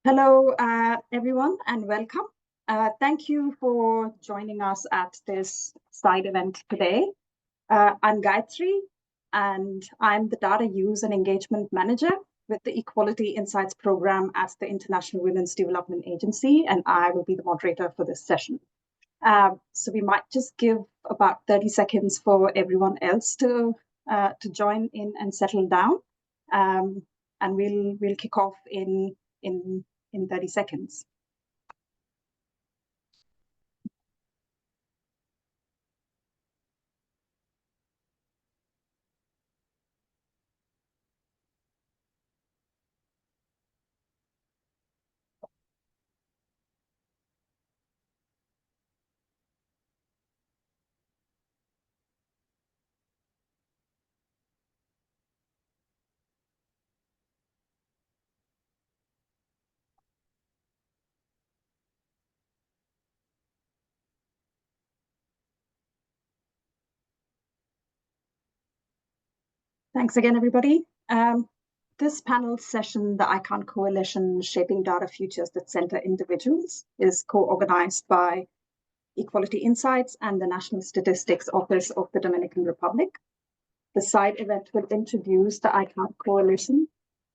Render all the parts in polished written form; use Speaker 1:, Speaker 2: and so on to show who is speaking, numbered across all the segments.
Speaker 1: Hello, everyone, and welcome. Thank you for joining us at this side event today. I'm Gayatri, and I'm the Data Use and Engagement Manager with the Equality Insights Program at the International Women's Development Agency, and I will be the moderator for this session. So we might just give about 30 seconds for everyone else to join in and settle down, and we'll kick off in 30 seconds. Thanks again, everybody. This panel session, the iCount Coalition Shaping Data Futures that Center Individuals, is co-organized by Equality Insights and the National Statistics Office of the Dominican Republic. The side event will introduce the iCount Coalition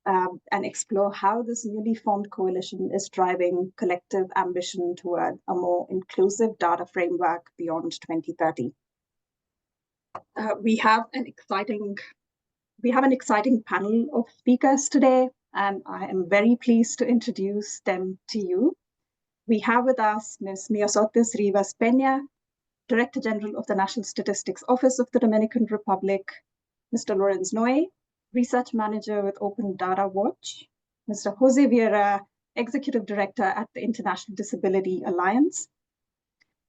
Speaker 1: and explore how this newly formed coalition is driving collective ambition toward a more inclusive data framework beyond 2030. We have an exciting panel of speakers today, and I am very pleased to introduce them to you. We have with us Ms. Miosotis Rivas Peña, Director General of the National Statistics Office of the Dominican Republic, Mr. Lorenz, Research Manager with Open Data Watch, Mr. Jose Vieira, Executive Director at the International Disability Alliance,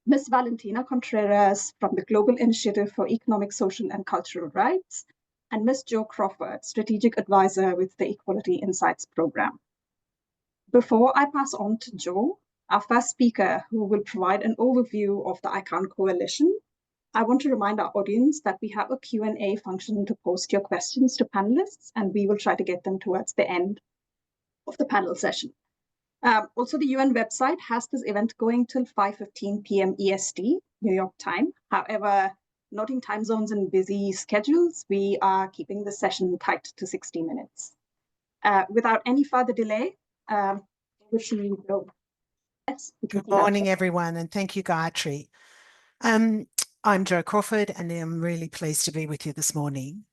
Speaker 1: Ms. Valentina Contreras from the Global Initiative for Economic, Social, and Cultural Rights, and Ms. Jo Crawford, Strategic Advisor with the Equality Insights Program. Before I pass on to Jo, our first speaker, who will provide an overview of the iCount Coalition, I want to remind our audience that we have a Q&A function to post your questions to panelists, and we will try to get them towards the end of the panel session. Also, the UN website has this event going till 5:15 p.m. EST, New York time. However, noting time zones and busy schedules, we are keeping the session tight to 60 minutes. Without any further delay, wishing you go.
Speaker 2: Good morning, everyone, and thank you, Gayatri. I'm Jo Crawford, and I'm really pleased to be with you this morning.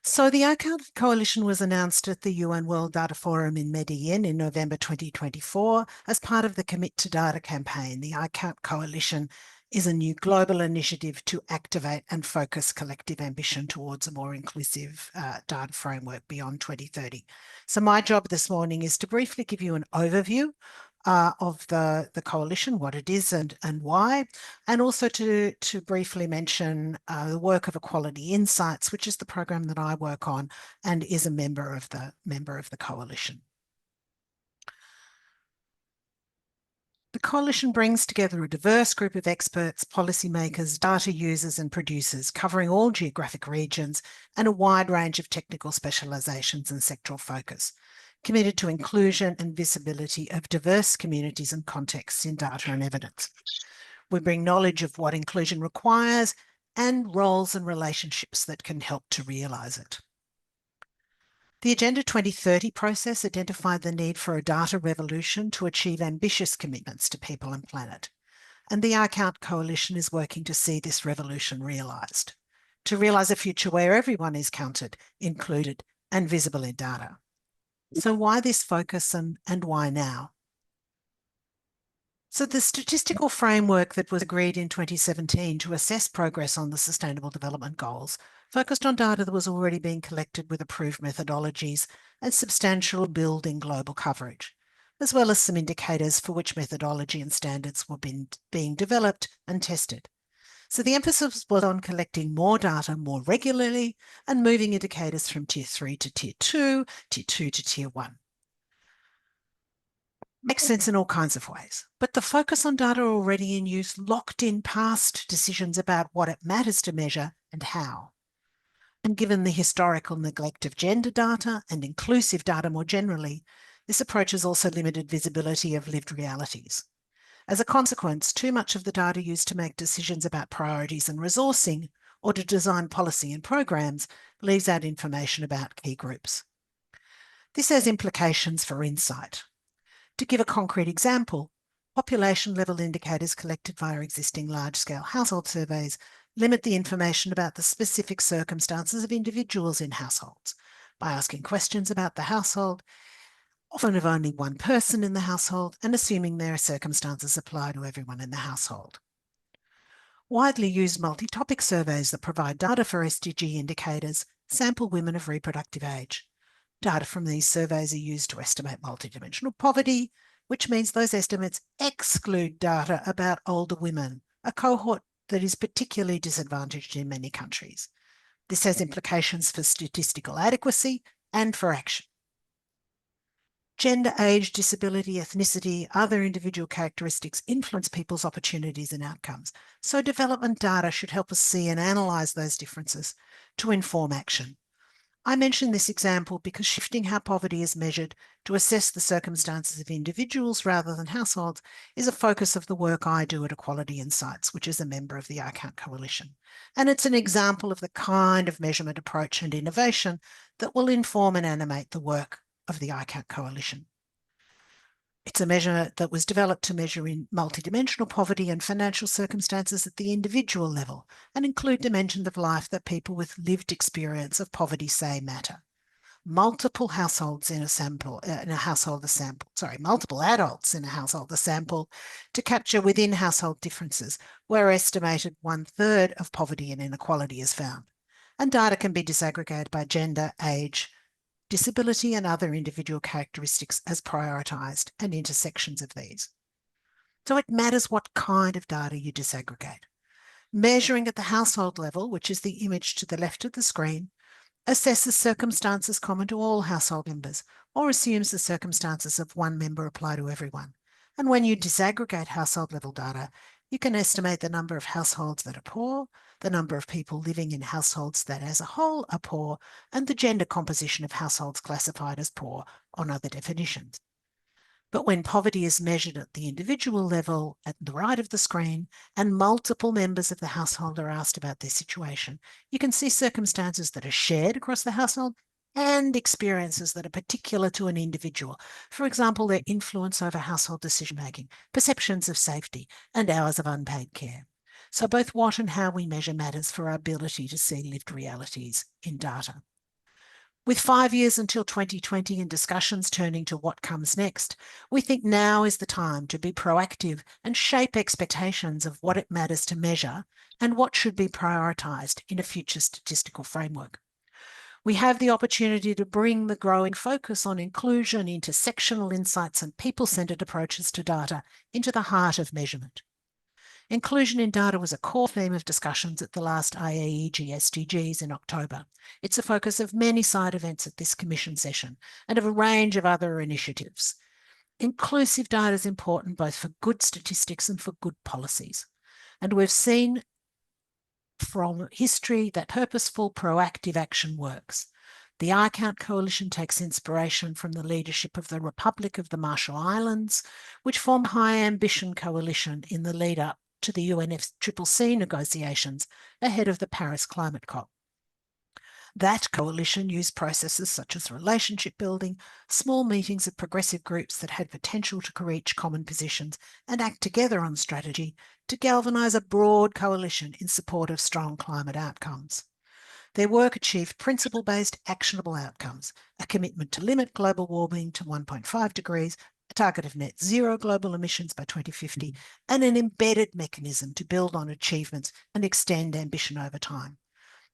Speaker 2: So the iCount Coalition was announced at the UN World Data Forum in Medellin in November 2024 as part of the Commit to Data campaign. The iCount Coalition is a new global initiative to activate and focus collective ambition towards a more inclusive data framework beyond 2030. So my job this morning is to briefly give you an overview of the coalition, what it is and why, and also to briefly mention the work of Equality Insights, which is the program that I work on and is a member of the coalition. The coalition brings together a diverse group of experts, policymakers, data users and producers covering all geographic regions and a wide range of technical specialisations and sectoral focus, committed to inclusion and visibility of diverse communities and contexts in data and evidence. We bring knowledge of what inclusion requires and roles and relationships that can help to realise it. The Agenda 2030 process identified the need for a data revolution to achieve ambitious commitments to people and planet, and the iCount Coalition is working to see this revolution realised, to realise a future where everyone is counted, included and visible in data. So why this focus and why now? So the statistical framework that was agreed in 2017 to assess progress on the Sustainable Development Goals focused on data that was already being collected with approved methodologies and substantial building global coverage, as well as some indicators for which methodology and standards were being developed and tested. So the emphasis was on collecting more data more regularly and moving indicators from Tier 3 to Tier 2, Tier 2 to Tier 1. Makes sense in all kinds of ways, but the focus on data already in use locked in past decisions about what it matters to measure and how. And given the historical neglect of gender data and inclusive data more generally, This approach has also limited visibility of lived realities. As a consequence, too much of the data used to make decisions about priorities and resourcing or to design policy and programs leaves out information about key groups. This has implications for insight. To give a concrete example, population level indicators collected via existing large-scale household surveys limit the information about the specific circumstances of individuals in households by asking questions about the household, often of only one person in the household, and assuming their circumstances apply to everyone in the household. Widely used multi-topic surveys that provide data for SDG indicators sample women of reproductive age. Data from these surveys are used to estimate multidimensional poverty, which means those estimates exclude data about older women, a cohort that is particularly disadvantaged in many countries. This has implications for statistical adequacy and for action. Gender, age, disability, ethnicity, other individual characteristics influence people's opportunities and outcomes. So development data should help us see and analyse those differences to inform action. I mention this example because shifting how poverty is measured to assess the circumstances of individuals rather than households is a focus of the work I do at Equality Insights, which is a member of the iCount Coalition. And it's an example of the kind of measurement approach and innovation that will inform and animate the work of the iCount Coalition. It's a measure that was developed to measure in multidimensional poverty and financial circumstances at the individual level and include dimensions of life that people with lived experience of poverty say matter. Multiple households in a sample, multiple adults in a household are sampled to capture within household differences, where estimated 1/3 of poverty and inequality is found. And data can be disaggregated by gender, age, disability and other individual characteristics as prioritised and intersections of these. So it matters what kind of data you disaggregate. Measuring at the household level, which is the image to the left of the screen, assesses circumstances common to all household members or assumes the circumstances of one member apply to everyone. And when you disaggregate household level data, you can estimate the number of households that are poor, the number of people living in households that as a whole are poor, and the gender composition of households classified as poor on other definitions. But when poverty is measured at the individual level at the right of the screen and multiple members of the household are asked about their situation, you can see circumstances that are shared across the household and experiences that are particular to an individual. For example, their influence over household decision-making, perceptions of safety, and hours of unpaid care. So both what and how we measure matters for our ability to see lived realities in data. With 5 years until 2020 and discussions turning to what comes next, we think now is the time to be proactive and shape expectations of what it matters to measure and what should be prioritised in a future statistical framework. We have the opportunity to bring the growing focus on inclusion, intersectional insights and people-centred approaches to data into the heart of measurement. Inclusion in data was a core theme of discussions at the last IAEG SDGs in October. It's a focus of many side events at this Commission session and of a range of other initiatives. Inclusive data is important both for good statistics and for good policies. And we've seen from history that purposeful, proactive action works. The iCount Coalition takes inspiration from the leadership of the Republic of the Marshall Islands, which formed a high ambition coalition in the lead up to the UNFCCC negotiations ahead of the Paris Climate COP. That coalition used processes such as relationship building, small meetings of progressive groups that had potential to reach common positions and act together on strategy to galvanise a broad coalition in support of strong climate outcomes. Their work achieved principle-based actionable outcomes, a commitment to limit global warming to 1.5 degrees, a target of net zero global emissions by 2050, and an embedded mechanism to build on achievements and extend ambition over time.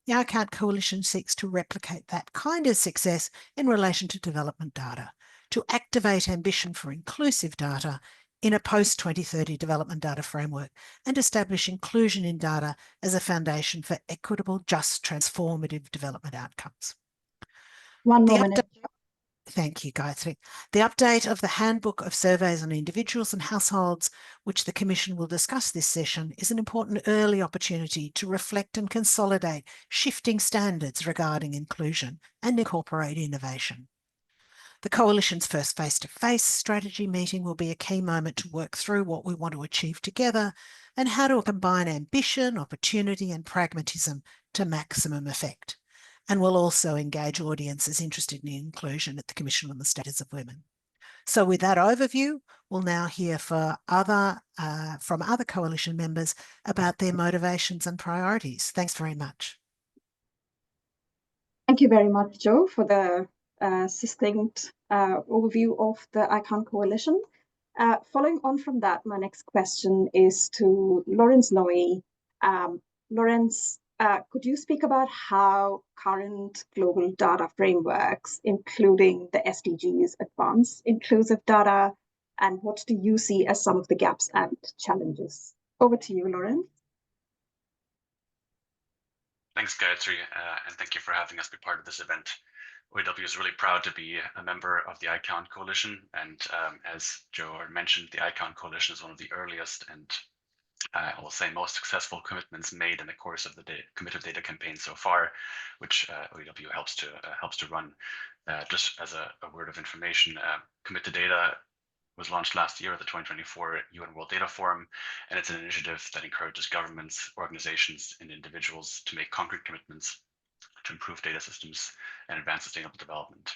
Speaker 2: The iCount Coalition seeks to replicate that kind of success in relation to development data, to activate ambition for inclusive data in a post-2030 development data framework and establish inclusion in data as a foundation for equitable, just, transformative development outcomes.
Speaker 1: One moment.
Speaker 2: Thank you, Gayatri. The update of the Handbook of Surveys on Individuals and Households, which the Commission will discuss this session, is an important early opportunity to reflect and consolidate shifting standards regarding inclusion and incorporate innovation. The Coalition's first face-to-face strategy meeting will be a key moment to work through what we want to achieve together and how to combine ambition, opportunity and pragmatism to maximum effect. And we'll also engage audiences interested in inclusion at the Commission on the Status of Women. So with that overview, we'll now hear from other Coalition members about their motivations and priorities. Thanks very much.
Speaker 1: Thank you very much, Jo, for the succinct overview of the iCount Coalition. Following on from that, my next question is to Lorenz Noe. Lorenz, could you speak about how current global data frameworks, including the SDGs, advance inclusive data, and what do you see as some of the gaps and challenges? Over to you, Lorenz.
Speaker 3: Thanks, Gayatri, and thank you for having us be part of this event. OEW is really proud to be a member of the iCount Coalition, and as Jo mentioned, the iCount Coalition is one of the earliest and I will say most successful commitments made in the course of the committed data campaign so far, which OEW helps to run. Just as a word of information, committed data was launched last year at the 2024 UN World Data Forum, and it's an initiative that encourages governments, organizations, and individuals to make concrete commitments to improve data systems and advance sustainable development.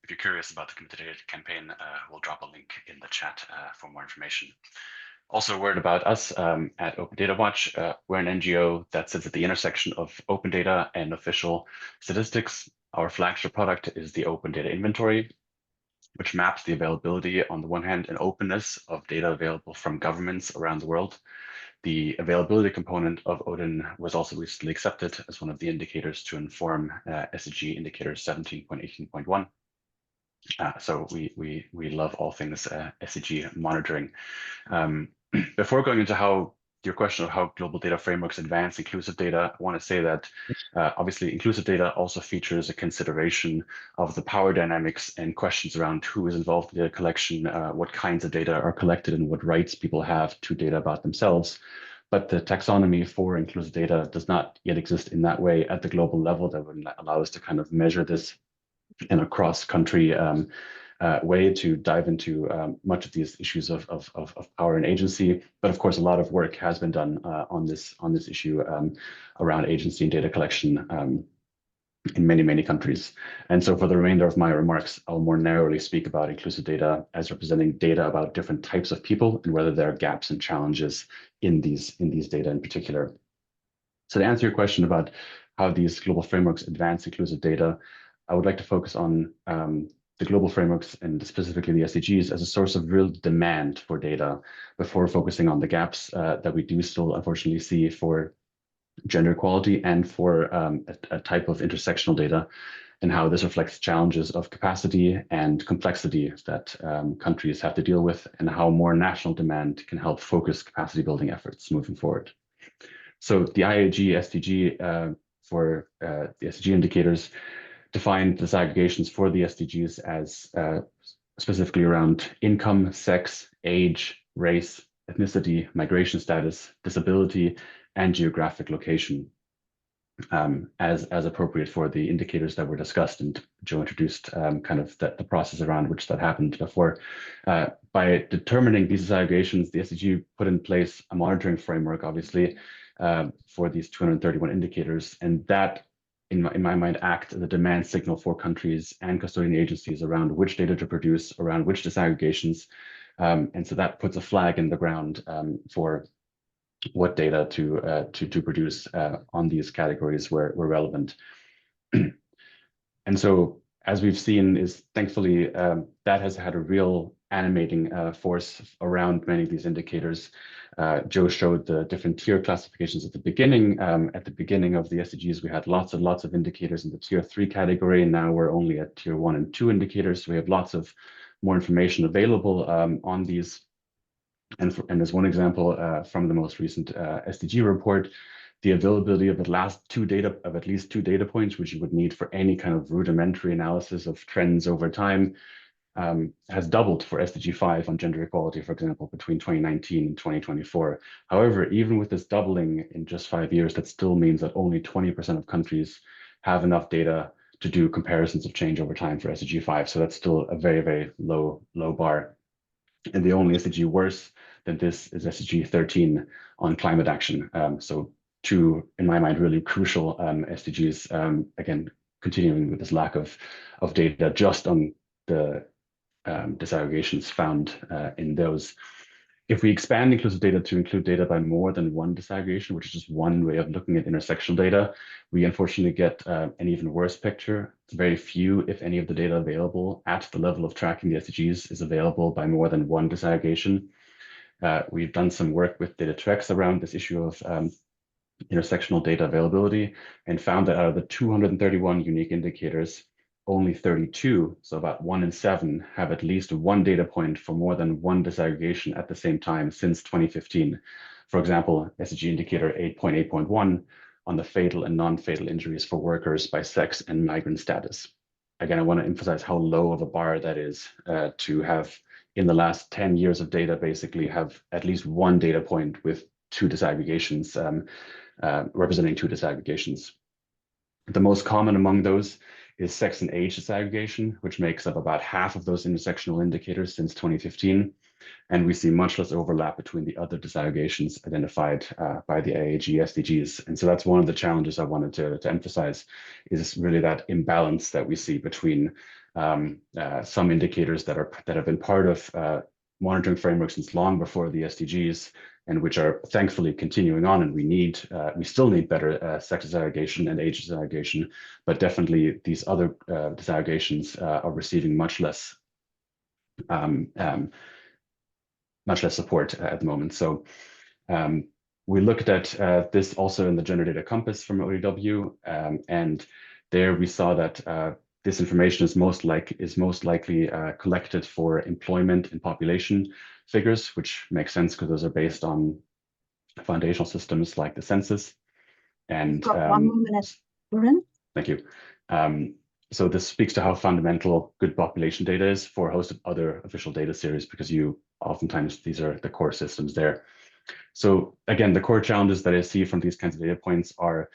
Speaker 3: If you're curious about the committed data campaign, we'll drop a link in the chat for more information. Also, a word about us at Open Data Watch. We're an NGO that sits at the intersection of open data and official statistics. Our flagship product is the Open Data Inventory, which maps the availability on the one hand and openness of data available from governments around the world. The availability component of ODIN was also recently accepted as one of the indicators to inform SDG indicators 17.18.1. So we love all things SDG monitoring. Before going into your question of how global data frameworks advance inclusive data, I want to say that obviously inclusive data also features a consideration of the power dynamics and questions around who is involved in data collection, what kinds of data are collected, and what rights people have to data about themselves. But the taxonomy for inclusive data does not yet exist in that way at the global level that would allow us to kind of measure this in a cross-country way to dive into much of these issues of power and agency. But of course, a lot of work has been done on this issue around agency and data collection in many countries. And so for the remainder of my remarks, I'll more narrowly speak about inclusive data as representing data about different types of people and whether there are gaps and challenges in these data in particular. So to answer your question about how these global frameworks advance inclusive data, I would like to focus on the global frameworks and specifically the SDGs as a source of real demand for data before focusing on the gaps that we do still unfortunately see for gender equality and for a type of intersectional data, and how this reflects challenges of capacity and complexity that countries have to deal with, and how more national demand can help focus capacity building efforts moving forward. So the IAG SDG for the SDG indicators define disaggregations for the SDGs as specifically around income, sex, age, race, ethnicity, migration status, disability, and geographic location as appropriate for the indicators that were discussed, and Jo introduced kind of the process around which that happened before. By determining these disaggregations, the SDG put in place a monitoring framework, obviously, for these 231 indicators, and that in my mind, act as a demand signal for countries and custodian agencies around which data to produce, around which disaggregations. And so that puts a flag in the ground for what data to produce on these categories where relevant. And so, as we've seen, is thankfully that has had a real animating force around many of these indicators. Jo showed the different tier classifications at the beginning. At the beginning of the SDGs, we had lots of indicators in the tier 3 category, and now we're only at tier 1 and 2 indicators. So we have lots of more information available on these. And as one example from the most recent SDG report, the availability of at least two data points, which you would need for any kind of rudimentary analysis of trends over time, has doubled for SDG 5 on gender equality, for example, between 2019 and 2024. However, even with this doubling in just 5 years, that still means that only 20% of countries have enough data to do comparisons of change over time for SDG 5. So that's still a very, very low bar. And the only SDG worse than this is SDG 13 on climate action. So two, in my mind, really crucial SDGs, again, continuing with this lack of data just on the disaggregations found in those. If we expand inclusive data to include data by more than one disaggregation, which is just one way of looking at intersectional data, we unfortunately get an even worse picture. Very few, if any, of the data available at the level of tracking the SDGs is available by more than one disaggregation. We've done some work with Data2X around this issue of intersectional data availability and found that out of the 231 unique indicators, only 32, so about 1 in 7, have at least one data point for more than one disaggregation at the same time since 2015. For example, SDG indicator 8.8.1 on the fatal and non-fatal injuries for workers by sex and migrant status. Again, I want to emphasize how low of a bar that is to have, in the last 10 years of data, basically have at least one data point with two disaggregations, representing two disaggregations. The most common among those is sex and age disaggregation, which makes up about half of those intersectional indicators since 2015. And we see much less overlap between the other disaggregations identified by the IAG SDGs. And so that's one of the challenges I wanted to emphasize, is really that imbalance that we see between some indicators that have been part of monitoring frameworks since long before the SDGs, and which are thankfully continuing on, and we still need better sex disaggregation and age disaggregation, but definitely these other disaggregations are receiving much less support at the moment. So we looked at this also in the Gender Data Compass from ODW, and there we saw that this information is most likely collected for employment and population figures, which makes sense because those are based on foundational systems like the census. And
Speaker 1: 1 more minute, Lorenz.
Speaker 3: Thank you. So this speaks to how fundamental good population data is for a host of other official data series, because oftentimes these are the core systems there. So again, the core challenges that I see from these kinds of data points are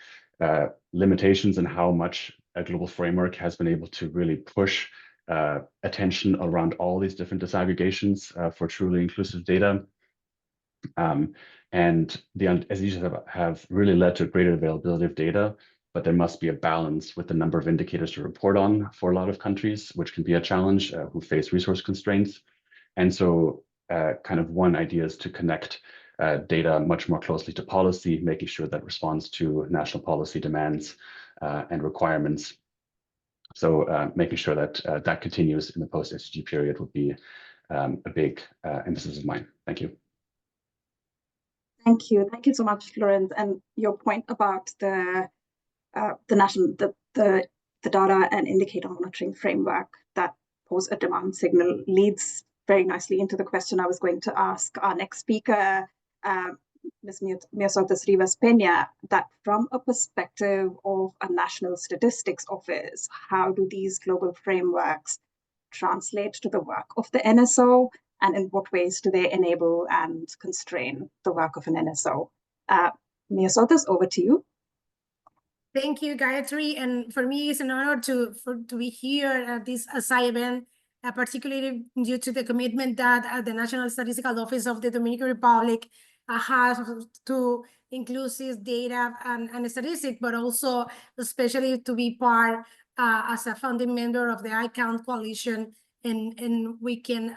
Speaker 3: limitations in how much a global framework has been able to really push attention around all these different disaggregations for truly inclusive data. And the SDGs have really led to greater availability of data, but there must be a balance with the number of indicators to report on for a lot of countries, which can be a challenge who face resource constraints. And so kind of one idea is to connect data much more closely to policy, making sure that responds to national policy demands and requirements. So making sure that that continues in the post-SDG period would be a big emphasis of mine. Thank you.
Speaker 1: Thank you. Thank you so much, Lorenz. And your point about the data and indicator monitoring framework that pose a demand signal leads very nicely into the question I was going to ask our next speaker, Ms. Miosotis Rivas Peña, that from a perspective of a national statistics office, how do these global frameworks translate to the work of the NSO, and in what ways do they enable and constrain the work of an NSO? Miosotis, over to you.
Speaker 4: Thank you, Gayatri. And for me, it's an honor to be here at this ASAI event, particularly due to the commitment that the National Statistical Office of the Dominican Republic has to inclusive data and statistics, but also especially to be part as a founding member of the iCount coalition. And we can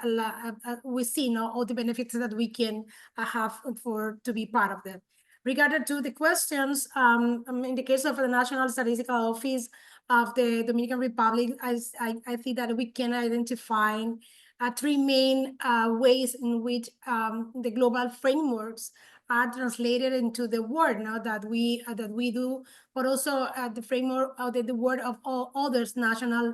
Speaker 4: we see all the benefits that we can have to be part of them. Regarding to the questions, in the case of the National Statistical Office of the Dominican Republic, I think that we can identify three main ways in which the global frameworks are translated into the word that we do, but also the framework of the word of all others national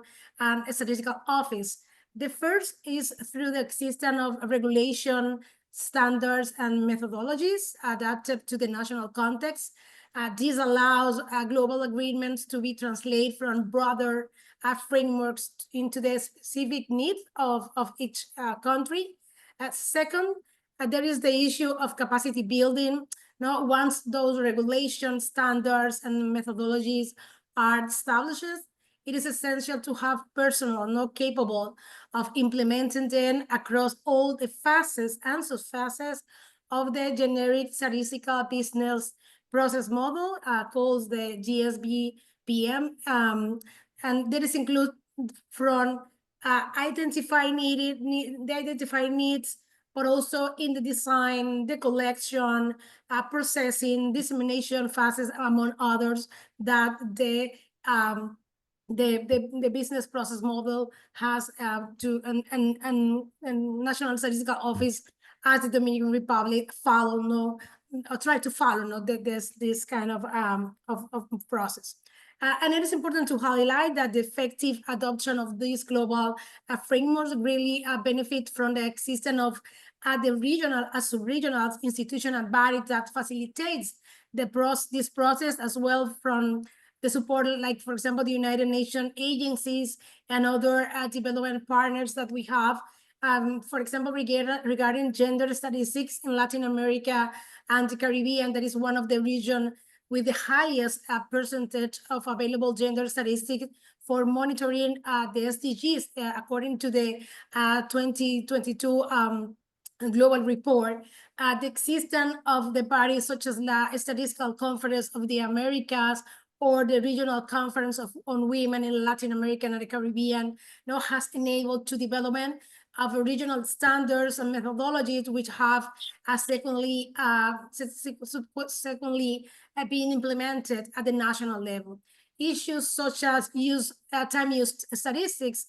Speaker 4: statistical office. The first is through the existence of regulation, standards, and methodologies adapted to the national context. This allows global agreements to be translated from broader frameworks into the specific needs of each country. Second, there is the issue of capacity building. Now, once those regulations, standards, and methodologies are established, it is essential to have personnel not capable of implementing them across all the phases and subphases of the generic statistical business process model called the GSB-PM. And this includes from identify needs, but also in the design, the collection, processing, dissemination phases, among others, that the business process model has and National Statistical Office as the Dominican Republic follow or try to follow this kind of process. And it is important to highlight that the effective adoption of these global frameworks really benefit from the existence of the regional, sub-regional institution and body that facilitates this process, as well from the support, like, for example, the United Nations agencies and other development partners that we have. For example, regarding gender statistics in Latin America and the Caribbean, that is one of the regions with the highest percentage of available gender statistics for monitoring the SDGs, according to the 2022 global report. The existence of the bodies such as the Statistical Conference of the Americas or the Regional Conference on Women in Latin America and the Caribbean has enabled to development of regional standards and methodologies which have secondly being implemented at the national level. Issues such as time-use statistics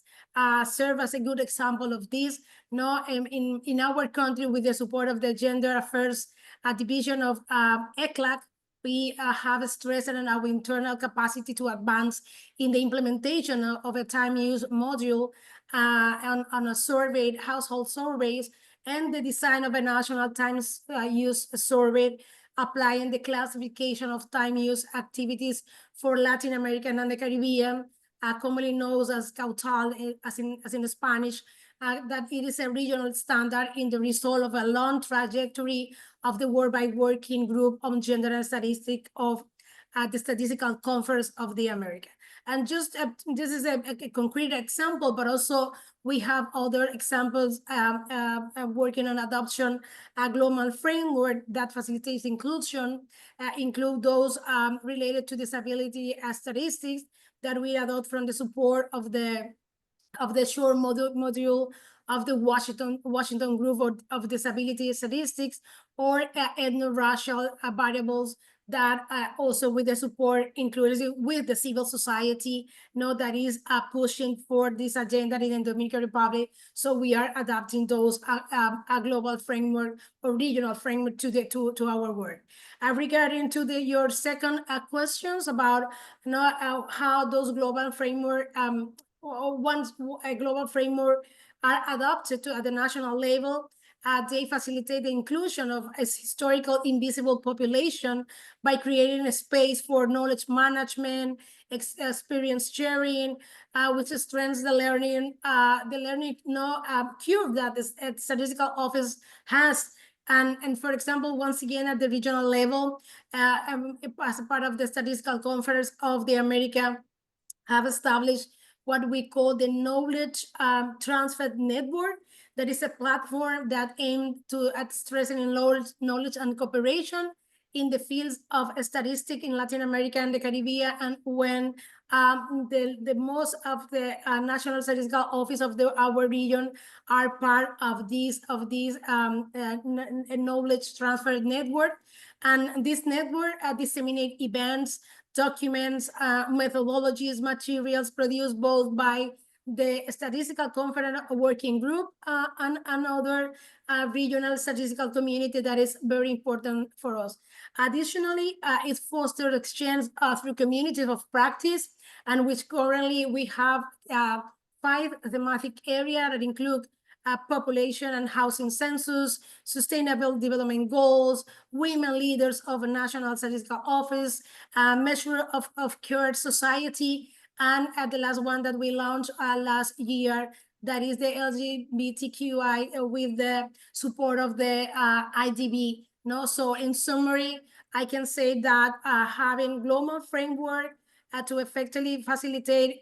Speaker 4: serve as a good example of this. In our country, with the support of the Gender Affairs Division of ECLAC, we have stressed on our internal capacity to advance in the implementation of a time-use module on a survey, household surveys, and the design of a national time-use survey, applying the classification of time-use activities for Latin America and the Caribbean, commonly known as CAUTAL, as in Spanish, that it is a regional standard in the result of a long trajectory of the Worldwide Working Group on Gender and Statistics of the Statistical Conference of the Americas. And just this is a concrete example, but also we have other examples working on adoption, a global framework that facilitates inclusion, include those related to disability statistics that we adopt from the support of the short module of the Washington Group of Disability Statistics, or ethno-racial variables that also with the support included with the civil society, that is pushing for this agenda in the Dominican Republic. So we are adapting those a global framework or regional framework to our work. Regarding to your second questions about how those global framework once a global framework are adopted at the national level, they facilitate the inclusion of a historical invisible population by creating a space for knowledge management, experience sharing, which strengthens the learning curve that the Statistical Office has. And for example, once again, at the regional level, as a part of the Statistical Conference of the America, have established what we call the Knowledge Transfer Network. That is a platform that aims to stressing knowledge and cooperation in the fields of statistics in Latin America and the Caribbean. And when the most of the National Statistical Office of our region are part of these knowledge transfer network, and this network disseminate events, documents, methodologies, materials produced both by the Statistical Conference Working Group and another regional statistical community that is very important for us. Additionally, it fosters exchange through communities of practice, and which currently we have 5 thematic areas that include population and housing census, sustainable development goals, women leaders of a National Statistical Office, measure of current society, and the last one that we launched last year, that is the LGBTQI with the support of the IDB. So in summary, I can say that having global framework to effectively facilitate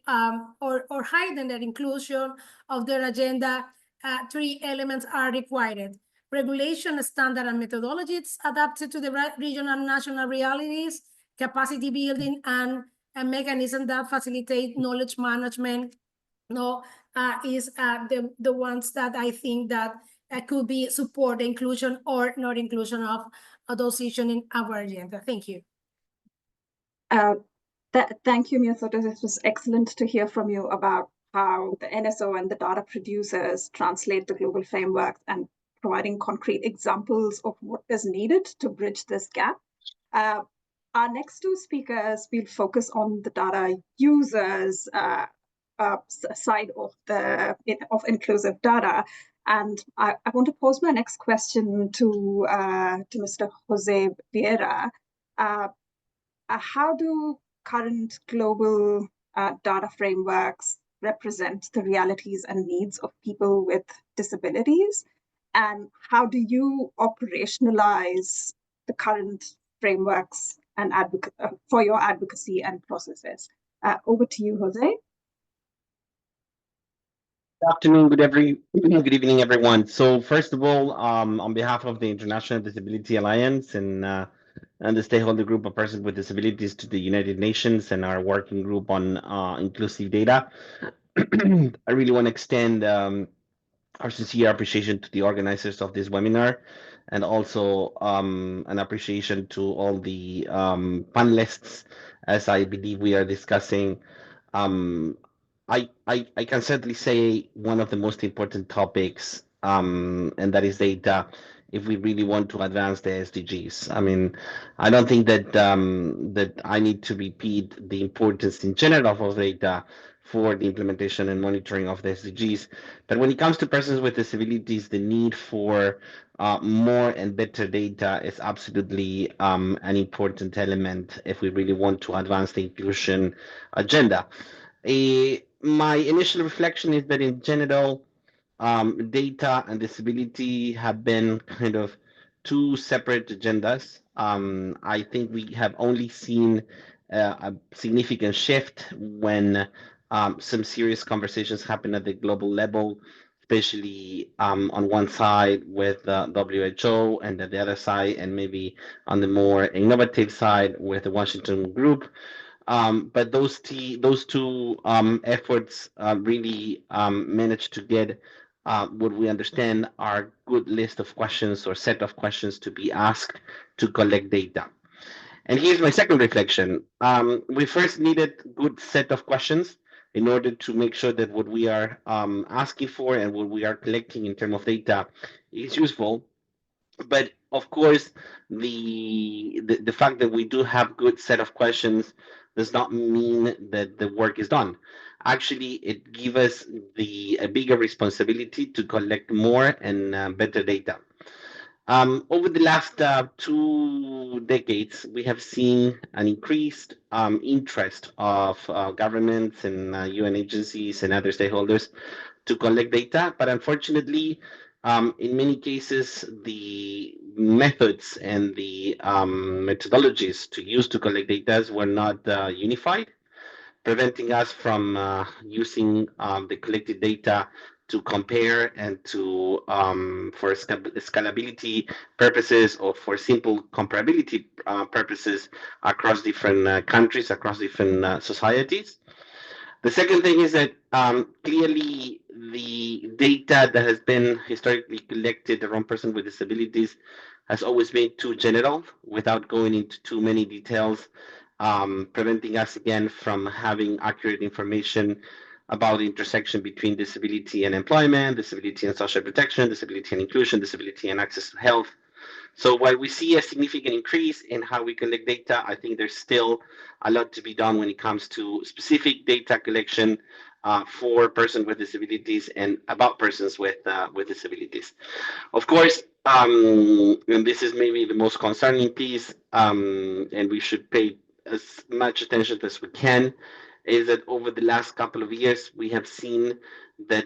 Speaker 4: or heighten their inclusion of their agenda, 3 elements are required. Regulation, standard, and methodologies adapted to the regional and national realities, capacity building, and a mechanism that facilitate knowledge management. Is the ones that I think that could be support the inclusion or not inclusion of those issues in our agenda. Thank you.
Speaker 1: Thank you, Miosotis. It was excellent to hear from you about how the NSO and the data producers translate the global framework and providing concrete examples of what is needed to bridge this gap. Our next 2 speakers will focus on the data users side of inclusive data. And I want to pose my next question to Mr. Jose Vieira. How do current global data frameworks represent the realities and needs of people with disabilities? And how do you operationalize the current frameworks and for your advocacy and processes? Over to you, Jose.
Speaker 5: Good afternoon, good evening, everyone. So first of all, on behalf of the International Disability Alliance and the stakeholder group of persons with disabilities to the United Nations and our working group on inclusive data, I really want to extend our sincere appreciation to the organizers of this webinar, and also an appreciation to all the panelists, as I believe we are discussing. I can certainly say one of the most important topics, and that is data, if we really want to advance the SDGs. I mean, I don't think that that I need to repeat the importance in general of data for the implementation and monitoring of the SDGs. But when it comes to persons with disabilities, the need for more and better data is absolutely an important element if we really want to advance the inclusion agenda. My initial reflection is that in general, data and disability have been kind of 2 separate agendas. I think we have only seen a significant shift when some serious conversations happen at the global level, especially on one side with WHO, and at the other side, and maybe on the more innovative side with the Washington Group. But those 2 efforts really managed to get what we understand are good list of questions or set of questions to be asked to collect data. And here's my second reflection. We first needed good set of questions in order to make sure that what we are asking for and what we are collecting in terms of data is useful. But of course, the fact that we do have good set of questions does not mean that the work is done. Actually, it gives us a bigger responsibility to collect more and better data. Over the last 2 decades, we have seen an increased interest of governments and UN agencies and other stakeholders to collect data, but unfortunately, in many cases, the methods and the methodologies to use to collect data were not unified, preventing us from using the collected data to compare and to for scalability purposes or for simple comparability purposes across different countries, across different societies. The second thing is that clearly the data that has been historically collected around persons with disabilities has always been too general without going into too many details, preventing us again from having accurate information about the intersection between disability and employment, disability and social protection, disability and inclusion, disability and access to health. So while we see a significant increase in how we collect data, I think there's still a lot to be done when it comes to specific data collection for persons with disabilities and about persons with disabilities. Of course, and this is maybe the most concerning piece, and we should pay as much attention as we can, is that over the last couple of years, we have seen that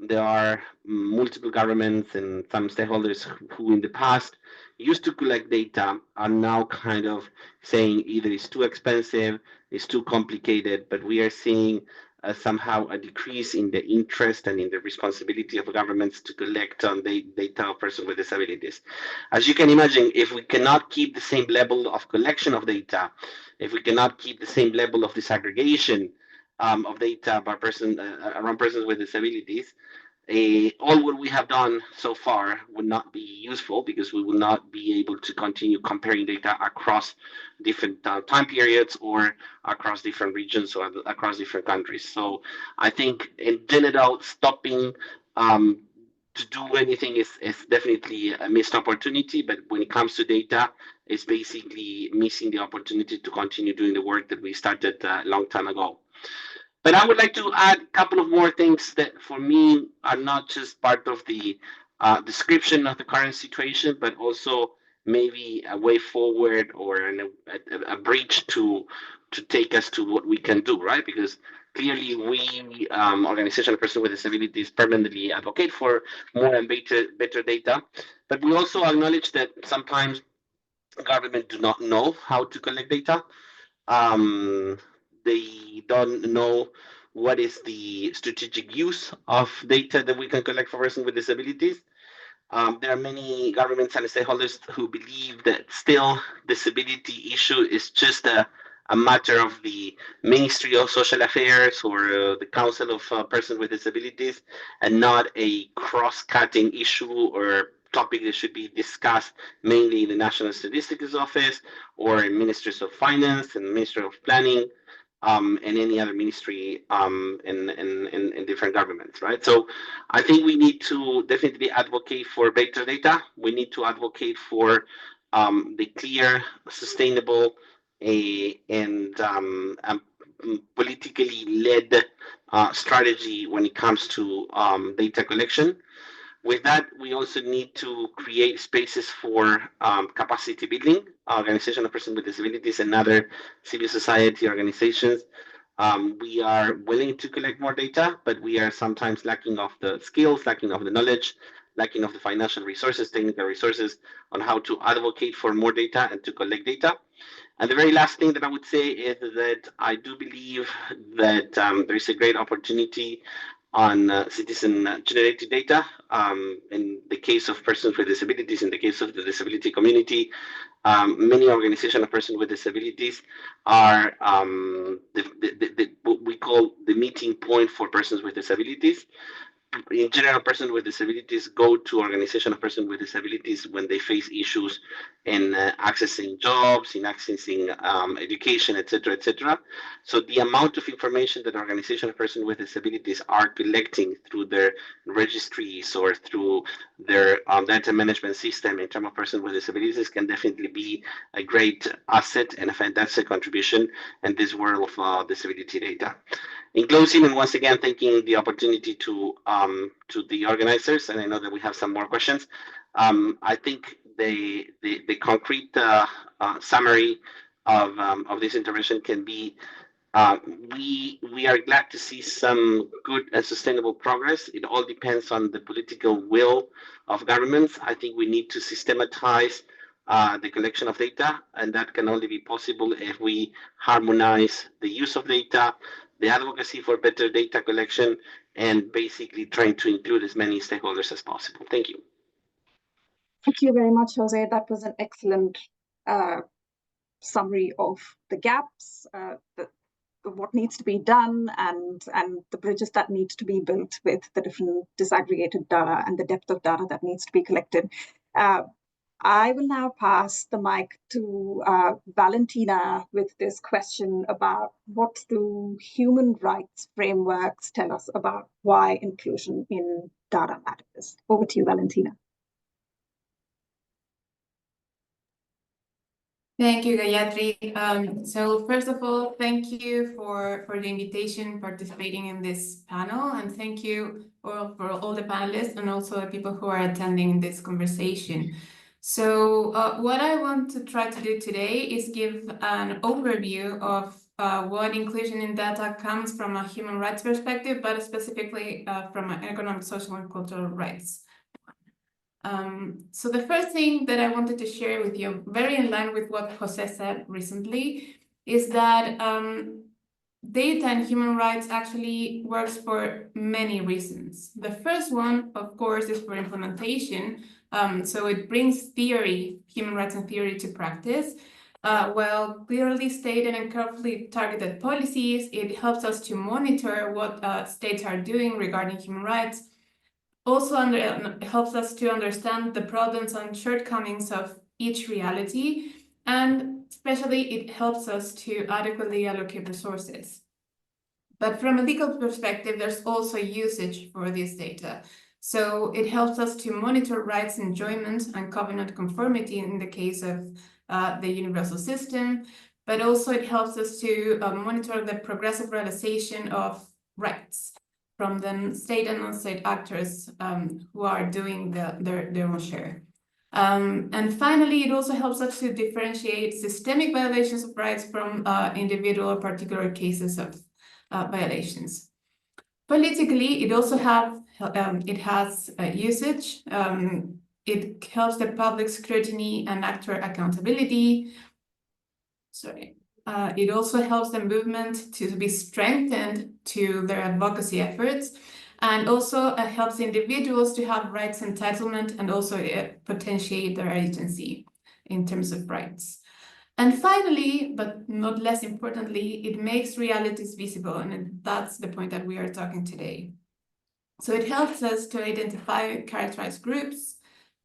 Speaker 5: there are multiple governments and some stakeholders who in the past used to collect data are now kind of saying either it's too expensive, it's too complicated, but we are seeing somehow a decrease in the interest and in the responsibility of governments to collect on the data of persons with disabilities. As you can imagine, if we cannot keep the same level of collection of data, if we cannot keep the same level of disaggregation of data by around persons with disabilities, all what we have done so far would not be useful, because we will not be able to continue comparing data across different time periods or across different regions or across different countries. So I think in general, stopping to do anything is definitely a missed opportunity, but when it comes to data, it's basically missing the opportunity to continue doing the work that we started a long time ago. But I would like to add a couple of more things that for me are not just part of the description of the current situation, but also maybe a way forward or a bridge to take us to what we can do, right? Because clearly we, organization of persons with disabilities, permanently advocate for more and better data, but we also acknowledge that sometimes government do not know how to collect data. They don't know what is the strategic use of data that we can collect for persons with disabilities. There are many governments and stakeholders who believe that still disability issue is just a matter of the Ministry of Social Affairs or the Council of Persons with Disabilities, and not a cross-cutting issue or topic that should be discussed mainly in the National Statistics Office or in Ministries of Finance and Ministry of Planning, and any other ministry in different governments, right? So I think we need to definitely advocate for better data. We need to advocate for the clear, sustainable, and politically led strategy when it comes to data collection. With that, we also need to create spaces for capacity building, organization of persons with disabilities and other civil society organizations. We are willing to collect more data, but we are sometimes lacking of the skills, lacking of the knowledge, lacking of the financial resources, technical resources on how to advocate for more data and to collect data. And the very last thing that I would say is that I do believe that there is a great opportunity on citizen-generated data. In the case of persons with disabilities, in the case of the disability community, many organizations of persons with disabilities are what we call the meeting point for persons with disabilities. In general, persons with disabilities go to organizations of persons with disabilities when they face issues in accessing jobs, in accessing education, etc., etc. So the amount of information that organizations of persons with disabilities are collecting through their registries or through their data management system in terms of persons with disabilities can definitely be a great asset and a fantastic contribution in this world of disability data. In closing, and once again, thanking the opportunity to the organizers, and I know that we have some more questions. I think the concrete summary of this intervention can be we are glad to see some good and sustainable progress. It all depends on the political will of governments. I think we need to systematize the collection of data, and that can only be possible if we harmonize the use of data, the advocacy for better data collection, and basically trying to include as many stakeholders as possible. Thank you.
Speaker 1: Thank you very much, Jose. That was an excellent summary of the gaps, what needs to be done, and the bridges that need to be built with the different disaggregated data and the depth of data that needs to be collected. I will now pass the mic to Valentina with this question about what do human rights frameworks tell us about why inclusion in data matters. Over to you, Valentina.
Speaker 6: Thank you, Gayatri. So first of all, thank you for the invitation, participating in this panel, and thank you for all the panelists and also the people who are attending this conversation. So what I want to try to do today is give an overview of what inclusion in data comes from a human rights perspective, but specifically from an economic, social, and cultural rights. So the first thing that I wanted to share with you, very in line with what Jose said recently, is that data and human rights actually works for many reasons. The first one, of course, is for implementation. So it brings theory, human rights and theory to practice. Well, clearly stated and carefully targeted policies, it helps us to monitor what states are doing regarding human rights. Also helps us to understand the problems and shortcomings of each reality, and especially it helps us to adequately allocate resources. But from a legal perspective, there's also usage for this data. So it helps us to monitor rights enjoyment and covenant conformity in the case of the universal system, but also it helps us to monitor the progressive realization of rights from the state and non-state actors who are doing their own share. And finally, it also helps us to differentiate systemic violations of rights from individual or particular cases of violations. Politically, it also has usage. It helps the public scrutiny and actor accountability. It also helps the movement to be strengthened to their advocacy efforts, and also helps individuals to have rights entitlement and also potentiate their agency in terms of rights. And finally, but not less importantly, it makes realities visible, and that's the point that we are talking today. So it helps us to identify characterized groups,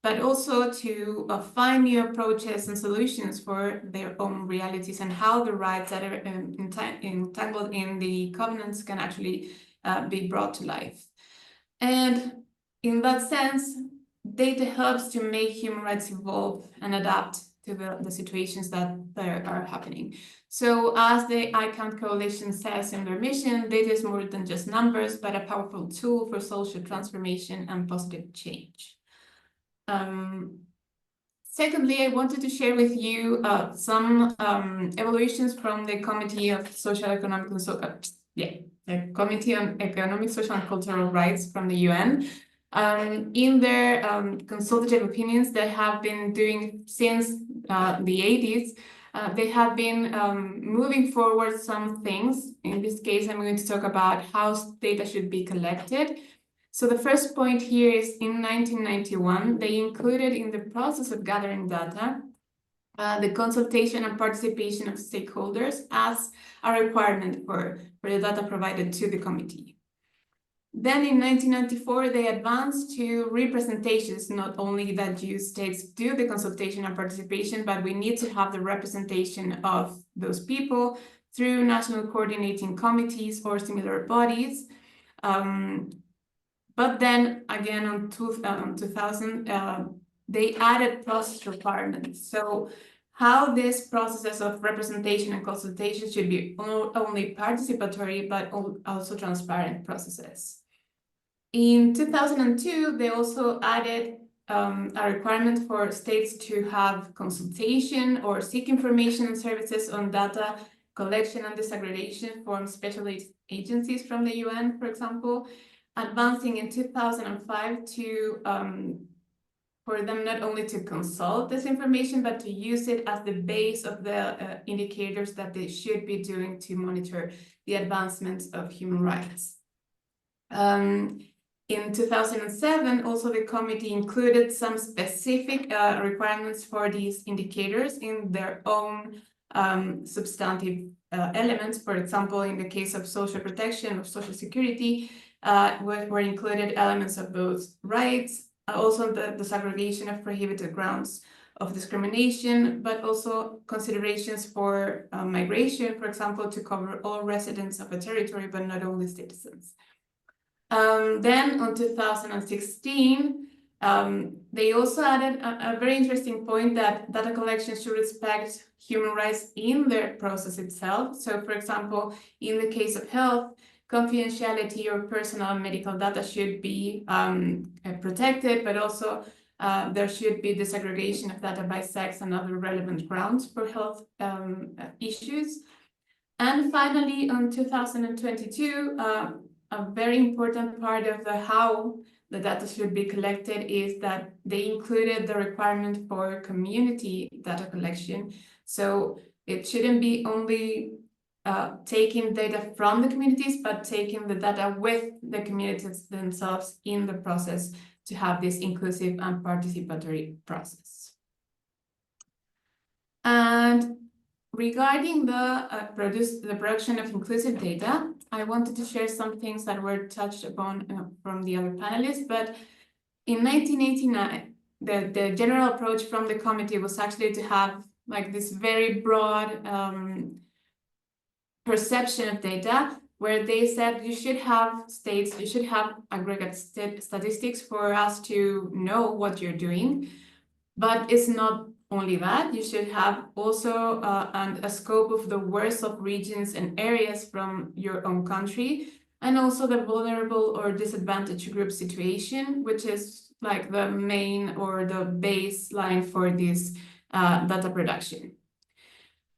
Speaker 6: but also to find new approaches and solutions for their own realities and how the rights that are entangled in the covenants can actually be brought to life. And in that sense, data helps to make human rights evolve and adapt to the situations that are happening. So as the iCount Coalition says in their mission, data is more than just numbers, but a powerful tool for social transformation and positive change. Secondly, I wanted to share with you some evaluations from the Committee of Social-Economic the Committee on Economic, Social and Cultural Rights from the UN. In their consultative opinions they have been doing since the 80s, they have been moving forward some things. In this case, I'm going to talk about how data should be collected. So the first point here is in 1991, they included in the process of gathering data the consultation and participation of stakeholders as a requirement for the data provided to the committee. Then in 1994, they advanced to representations, not only that you states do the consultation and participation, but we need to have the representation of those people through national coordinating committees or similar bodies. But then again, on 2000, they added process requirements. So how these processes of representation and consultation should be not only participatory, but also transparent processes. In 2002, they also added a requirement for states to have consultation or seek information and services on data collection and disaggregation from specialist agencies from the UN, for example, advancing in 2005 to for them not only to consult this information, but to use it as the base of the indicators that they should be doing to monitor the advancements of human rights. In 2007, also the committee included some specific requirements for these indicators in their own substantive elements. For example, in the case of social protection, of social security, were included elements of both rights, also the disaggregation of prohibited grounds of discrimination, but also considerations for migration, for example, to cover all residents of a territory, but not only citizens. Then on 2016, they also added a very interesting point that data collection should respect human rights in their process itself. So, for example, in the case of health, confidentiality or personal medical data should be protected, but also there should be disaggregation of data by sex and other relevant grounds for health issues. And finally, on 2022, a very important part of the how the data should be collected is that they included the requirement for community data collection. So it shouldn't be only taking data from the communities, but taking the data with the communities themselves in the process to have this inclusive and participatory process. And regarding the production of inclusive data, I wanted to share some things that were touched upon from the other panelists, but in 1989, the general approach from the committee was actually to have like this very broad perception of data, where they said you should have states, you should have aggregate statistics for us to know what you're doing. But it's not only that, you should have also a scope of the worst of regions and areas from your own country, and also the vulnerable or disadvantaged group situation, which is like the main or the baseline for this data production.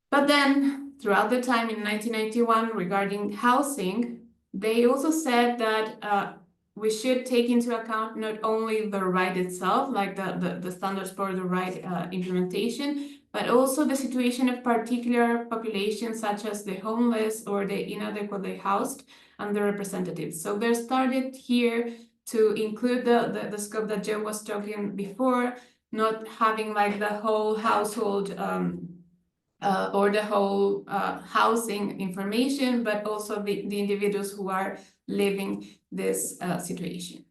Speaker 6: But then throughout the time in 1991 regarding housing, they also said that we should take into account not only the right itself, like the standards for the right implementation, but also the situation of particular populations such as the homeless or the inadequately housed and the representatives. So they started here to include the scope that Joe was talking before, not having like the whole household or the whole housing information, but also the individuals who are living this situation.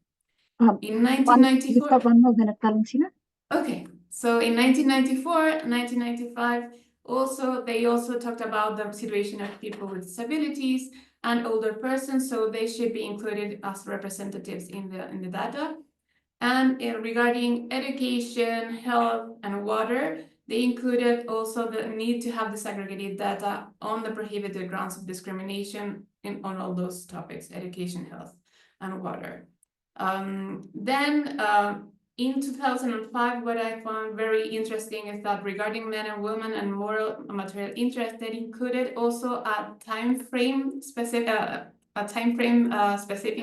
Speaker 6: In 1994...
Speaker 1: You've got 1 more minute, Valentina.
Speaker 6: Okay, so in 1994, 1995, they also talked about the situation of people with disabilities and older persons, so they should be included as representatives in the data. And regarding education, health, and water, they included also the need to have disaggregated data on the prohibited grounds of discrimination on all those topics, education, health, and water. In 2005, what I found very interesting is that regarding men and women and moral and material interest, they included also a time frame specific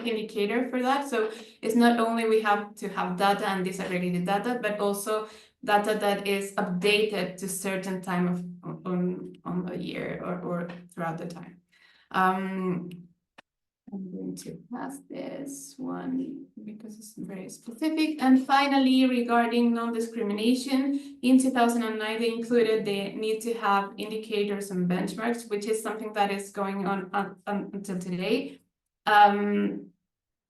Speaker 6: indicator for that. So it's not only we have to have data and disaggregated data, but also data that is updated to certain time on the year or throughout the time. I'm going to pass this one because it's very specific. And finally, regarding non-discrimination, in 2009, they included the need to have indicators and benchmarks, which is something that is going on until today.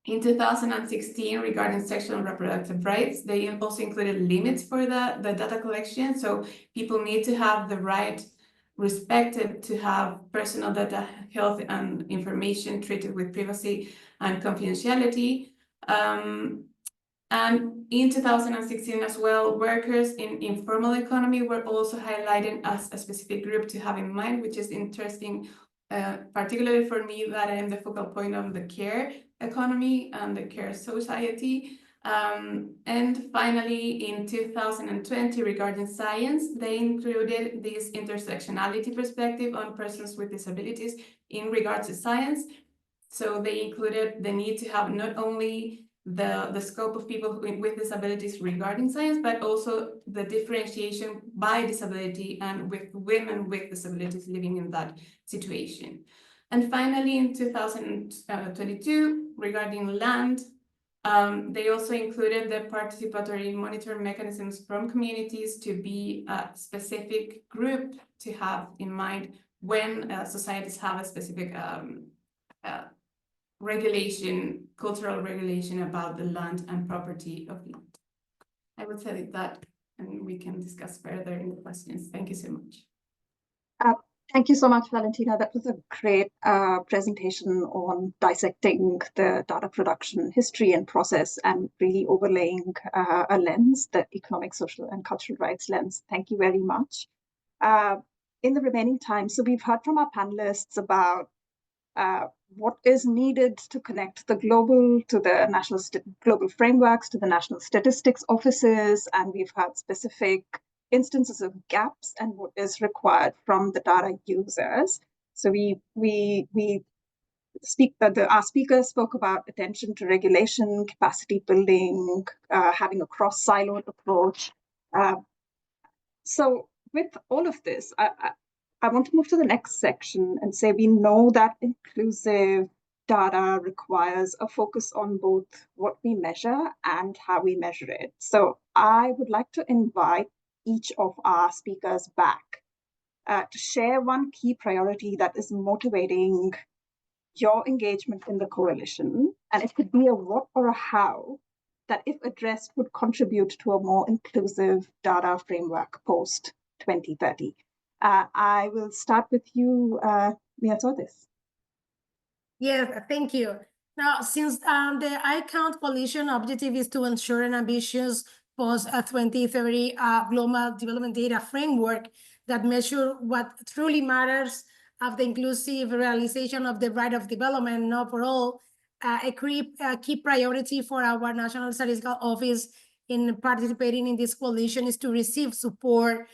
Speaker 6: In 2016, regarding sexual and reproductive rights, they also included limits for the data collection. So people need to have the right respected to have personal data, health, and information treated with privacy and confidentiality. And in 2016 as well, workers in informal economy were also highlighted as a specific group to have in mind, which is interesting, particularly for me, that I am the focal point of the care economy and the care society. And finally, in 2020, regarding science, they included this intersectionality perspective on persons with disabilities in regards to science. So they included the need to have not only the scope of people with disabilities regarding science, but also the differentiation by disability and with women with disabilities living in that situation. And finally, in 2022, regarding land, they also included the participatory monitoring mechanisms from communities to be a specific group to have in mind when societies have a specific regulation, cultural regulation about the land and property of land. I would say that, and we can discuss further in the questions. Thank you so much.
Speaker 1: Thank you so much, Valentina. That was a great presentation on dissecting the data production history and process and really overlaying a lens, the economic, social, and cultural rights lens. Thank you very much. In the remaining time, so we've heard from our panelists about what is needed to connect the global to the national global frameworks, to the national statistics offices, and we've had specific instances of gaps and what is required from the data users. So we our speakers spoke about attention to regulation, capacity building, having a cross-siloed approach. So with all of this, I want to move to the next section and say we know that inclusive data requires a focus on both what we measure and how we measure it. So I would like to invite each of our speakers back to share one key priority that is motivating your engagement in the coalition, and it could be a what or a how that, if addressed, would contribute to a more inclusive data framework post 2030. I will start with you, Miosotis.
Speaker 4: Yes, thank you. Now, since the iCount coalition objective is to ensure an ambitious post-2030 global development data framework that measure what truly matters of the inclusive realization of the right of development, not for all, a key priority for our National Statistical Office in participating in this coalition is to receive support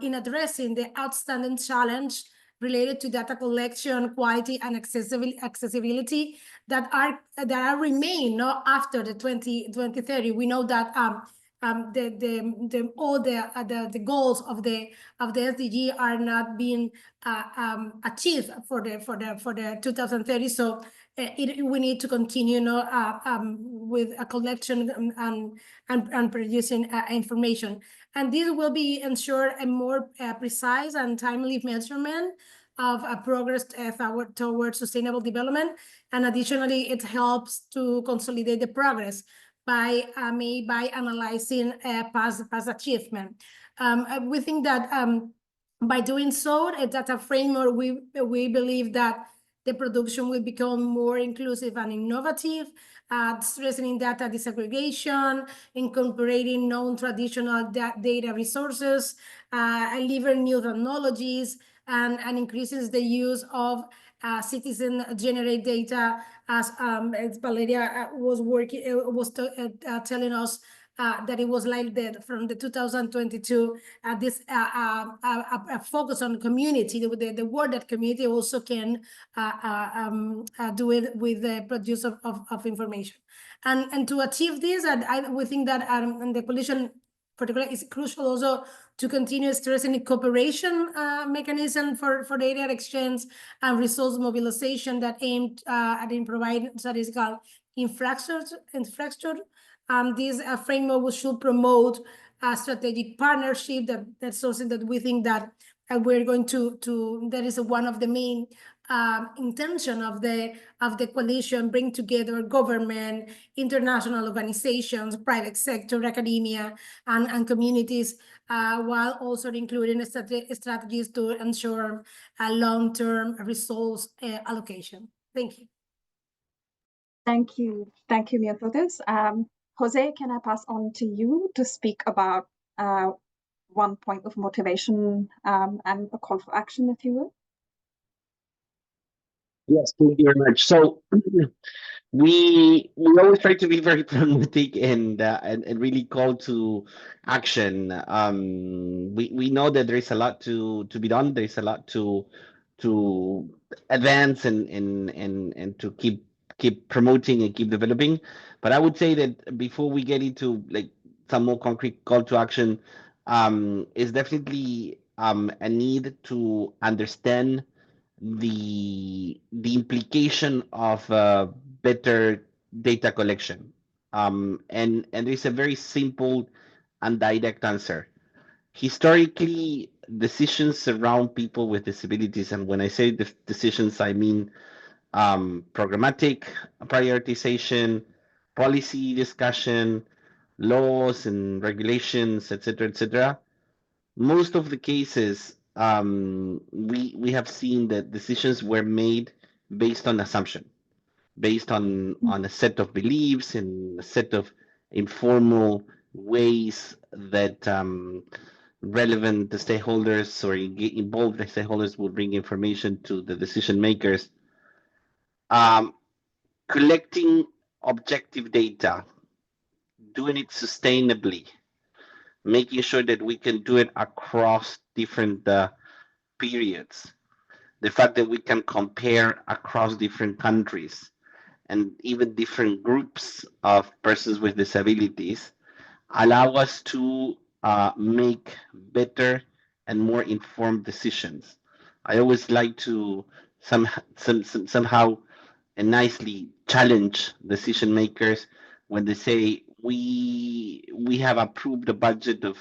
Speaker 4: in addressing the outstanding challenge related to data collection, quality, and accessibility that remain after the 2030. We know that all the goals of the SDG are not being achieved for the 2030. So we need to continue with a collection and producing information. And this will be ensure a more precise and timely measurement of progress towards sustainable development. And additionally, it helps to consolidate the progress by analyzing past achievement. We think that by doing so, a data framework, we believe that the production will become more inclusive and innovative, stressing data disaggregation, incorporating non-traditional data resources, delivering new technologies, and increases the use of citizen-generated data, as Valeria was telling us that it was like that from the 2022. This focus on community, the work that community also can do it with the produce of information, and to achieve this, we think that the coalition particularly is crucial also to continue stressing the cooperation mechanism for data exchange and resource mobilization that aimed at providing statistical infrastructure. This framework should promote a strategic partnership. That's something that we think that we're going to that is one of the main intention of the coalition, bring together government, international organizations, private sector, academia, and communities, while also including strategies to ensure a long-term resource allocation. Thank you.
Speaker 1: Thank you, Miosotis. Jose, can I pass on to you to speak about one point of motivation and a call for action, if you will?
Speaker 5: Yes, thank you very much. So we always try to be very pragmatic and really call to action. We know that there is a lot to be done. There is a lot to advance and to keep promoting and keep developing. But I would say that before we get into like some more concrete call to action, is definitely a need to understand the implication of better data collection, and there's a very simple and direct answer. Historically, decisions around people with disabilities, and when I say decisions, I mean programmatic prioritization, policy discussion, laws and regulations, etc. Most of the cases, we have seen that decisions were made based on assumption, based on a set of beliefs and a set of informal ways that relevant stakeholders or involved stakeholders will bring information to the decision makers. Collecting objective data, doing it sustainably, making sure that we can do it across different periods, the fact that we can compare across different countries and even different groups of persons with disabilities allow us to make better and more informed decisions. I always like to somehow and nicely challenge decision makers when they say we have approved a budget of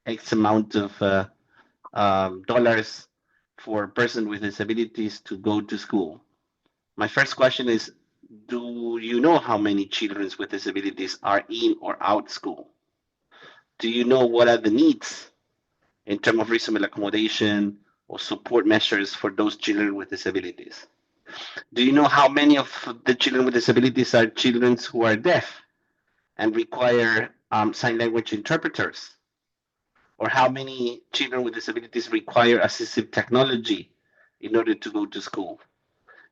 Speaker 5: X amount of dollars for a person with disabilities to go to school. My first question is, do you know how many children with disabilities are in or out school? Do you know what are the needs in terms of reasonable accommodation or support measures for those children with disabilities? Do you know how many of the children with disabilities are children who are deaf and require sign language interpreters? Or how many children with disabilities require assistive technology in order to go to school?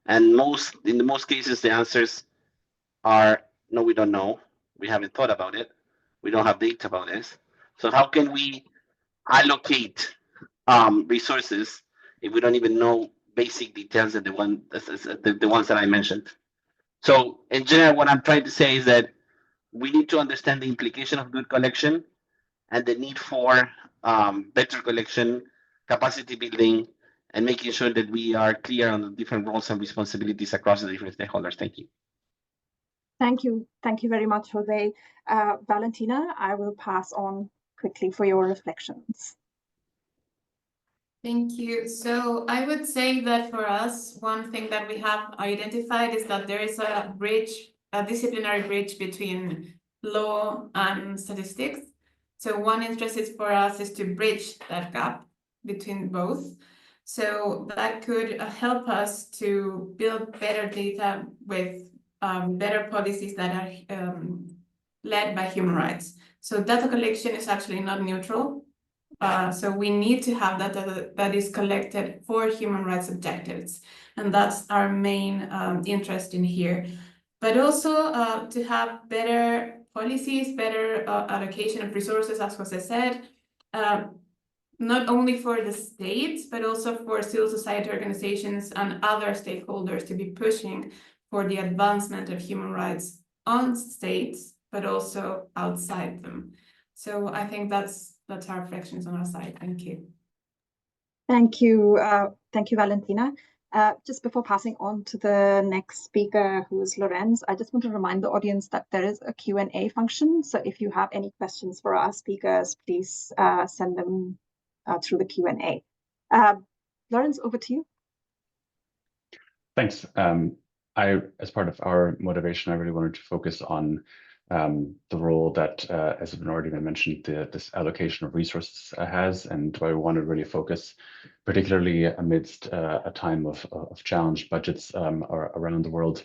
Speaker 5: And in the most cases, the answers are no, we don't know. We haven't thought about it. We don't have data about this. So how can we allocate resources if we don't even know basic details of the ones that I mentioned? So in general, what I'm trying to say is that we need to understand the implication of good collection and the need for better collection, capacity building, and making sure that we are clear on the different roles and responsibilities across the different stakeholders. Thank you.
Speaker 1: Thank you. Thank you very much, Jose. Valentina, I will pass on quickly for your reflections.
Speaker 6: Thank you. So I would say that for us, one thing that we have identified is that there is a bridge, a disciplinary bridge between law and statistics. So one interest is for us is to bridge that gap between both. So that could help us to build better data with better policies that are led by human rights. So data collection is actually not neutral. So we need to have data that is collected for human rights objectives. And that's our main interest in here. But also to have better policies, better allocation of resources, as Jose said, not only for the states, but also for civil society organizations and other stakeholders to be pushing for the advancement of human rights on states, but also outside them. So I think that's our reflections on our side. Thank you.
Speaker 1: Thank you. Thank you, Valentina. Just before passing on to the next speaker, who is Lorenz, I just want to remind the audience that there is a Q&A function. So if you have any questions for our speakers, please send them through the Q&A. Lorenz, over to you.
Speaker 3: Thanks. As part of our motivation, I really wanted to focus on the role that, as has already been mentioned, this allocation of resources has, and why we want to really focus, particularly amidst a time of challenged budgets around the world.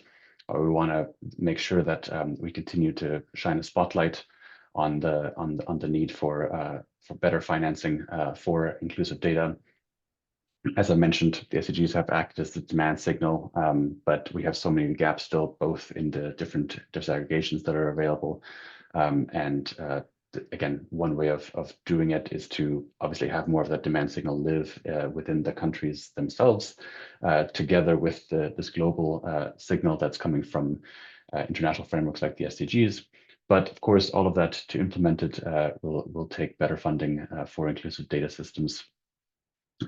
Speaker 3: We want to make sure that we continue to shine a spotlight on the need for better financing for inclusive data. As I mentioned, the SDGs have acted as the demand signal, but we have so many gaps still, both in the different disaggregations that are available. Again, one way of doing it is to obviously have more of that demand signal live within the countries themselves, together with this global signal that's coming from international frameworks like the SDGs. But of course, all of that to implement it will take better funding for inclusive data systems.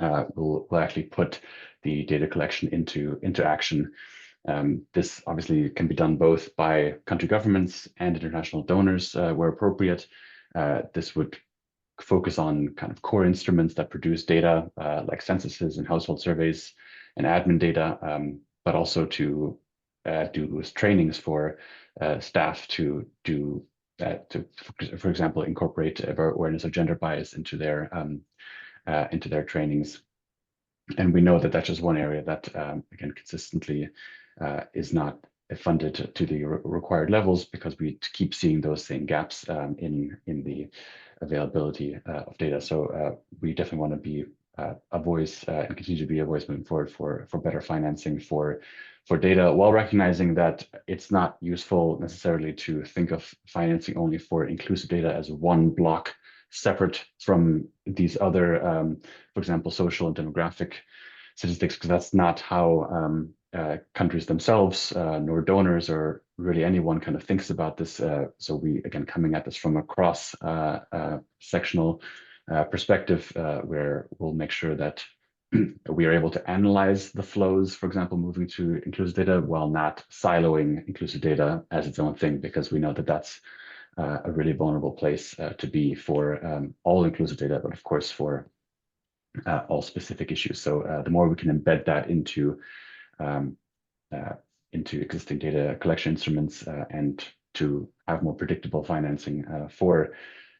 Speaker 3: Will actually put the data collection into action. This obviously can be done both by country governments and international donors where appropriate. This would focus on kind of core instruments that produce data like censuses and household surveys and admin data, but also to do trainings for staff to for example, incorporate awareness of gender bias into their trainings. And we know that that's just one area that, again, consistently is not funded to the required levels, because we keep seeing those same gaps in the availability of data. So we definitely want to be a voice and continue to be a voice moving forward for better financing for data, while recognizing that it's not useful necessarily to think of financing only for inclusive data as one block separate from these other, for example, social and demographic statistics, because that's not how countries themselves, nor donors, or really anyone kind of thinks about this. So we, again, coming at this from a cross-sectional perspective, where we'll make sure that we are able to analyze the flows, for example, moving to inclusive data, while not siloing inclusive data as its own thing, because we know that that's a really vulnerable place to be for all inclusive data, but of course for all specific issues. So the more we can embed that into existing data collection instruments and to have more predictable financing for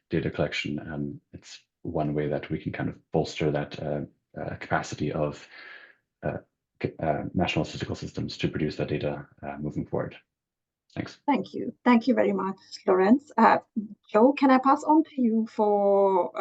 Speaker 3: data collection, it's one way that we can kind of bolster that capacity of national statistical systems to produce that data moving forward. Thanks.
Speaker 1: Thank you. Thank you very much, Lorenz. Joe, can I pass on to you for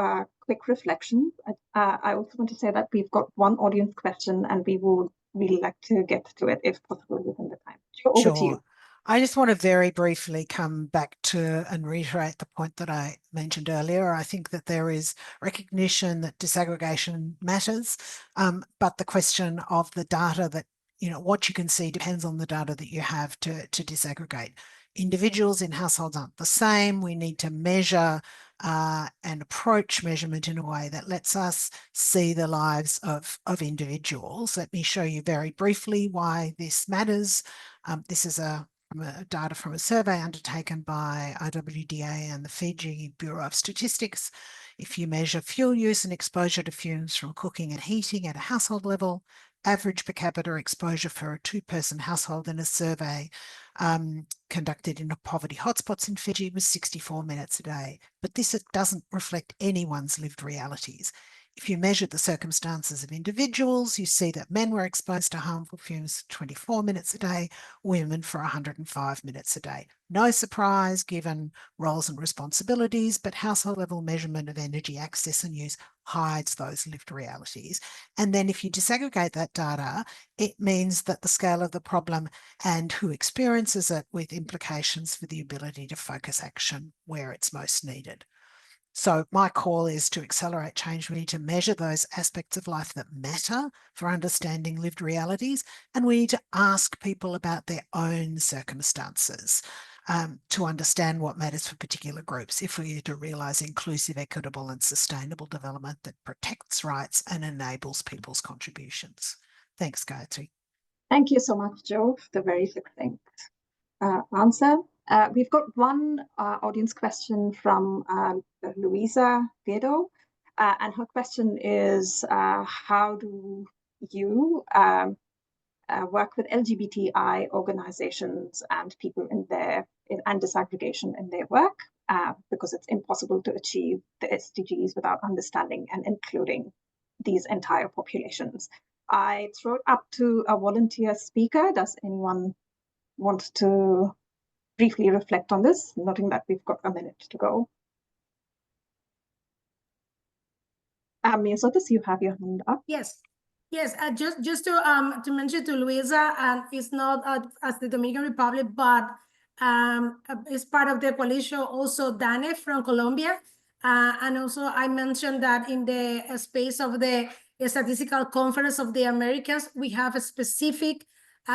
Speaker 1: quick reflection? I also want to say that we've got one audience question and we would really like to get to it if possible within the time. Joe, over to you.
Speaker 2: I just want to very briefly come back to and reiterate the point that I mentioned earlier. I think that there is recognition that disaggregation matters, but the question of the data that, what you can see depends on the data that you have to disaggregate. Individuals in households aren't the same. We need to measure and approach measurement in a way that lets us see the lives of individuals. Let me show you very briefly why this matters. This is data from a survey undertaken by IWDA and the Fiji Bureau of Statistics. If you measure fuel use and exposure to fumes from cooking and heating at a household level, average per capita exposure for a two-person household in a survey conducted in poverty hotspots in Fiji was 64 minutes a day. But this doesn't reflect anyone's lived realities. If you measure the circumstances of individuals, you see that men were exposed to harmful fumes 24 minutes a day, women for 105 minutes a day. No surprise given roles and responsibilities, but household level measurement of energy access and use hides those lived realities. And then if you disaggregate that data, it means that the scale of the problem and who experiences it, with implications for the ability to focus action where it's most needed. So my call is to accelerate change. We need to measure those aspects of life that matter for understanding lived realities, and we need to ask people about their own circumstances to understand what matters for particular groups if we are to realise inclusive, equitable and sustainable development that protects rights and enables people's contributions. Thanks, Gayatri.
Speaker 1: Thank you so much, Joe, for the very succinct answer. We've got one audience question from Luisa Guedo, and her question is, how do you work with LGBTI organizations and people in disaggregation in their work, because it's impossible to achieve the SDGs without understanding and including these entire populations. I throw it up to a volunteer speaker. Does anyone want to briefly reflect on this, noting that we've got a minute to go? Miosotis, you have your hand up.
Speaker 4: Yes. Just to mention to Luisa, it's not as the Dominican Republic, but it's part of the coalition also Dane from Colombia. And also I mentioned that in the space of the Statistical Conference of the Americas, we have a specific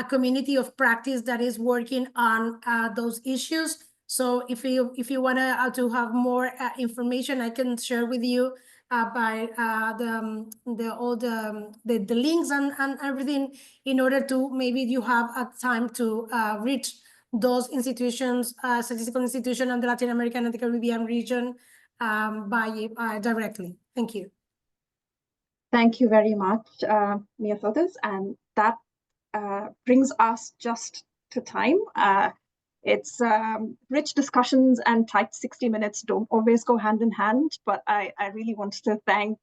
Speaker 4: community of practice that is working on those issues. So if you want to have more information, I can share with you by all the links and everything, in order to maybe you have a time to reach those institutions, statistical institutions in the Latin American and the Caribbean region directly. Thank you.
Speaker 1: Thank you very much, Miosotis, and that brings us just to time. It's rich discussions and tight 60 minutes don't always go hand in hand, but I really want to thank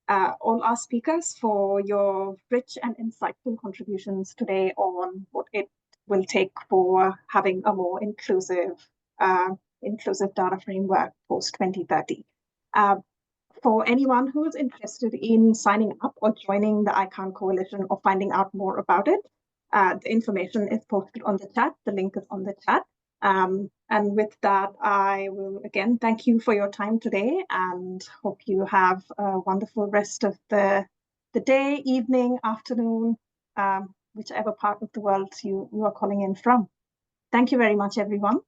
Speaker 1: all our speakers for your rich and insightful contributions today on what it will take for having a more inclusive data framework post 2030. For anyone who is interested in signing up or joining the iCount Coalition or finding out more about it, the information is posted on the chat. The link is on the chat. And with that, I will again thank you for your time today and hope you have a wonderful rest of the the day, evening, afternoon, whichever part of the world you are calling in from. Thank you very much, everyone.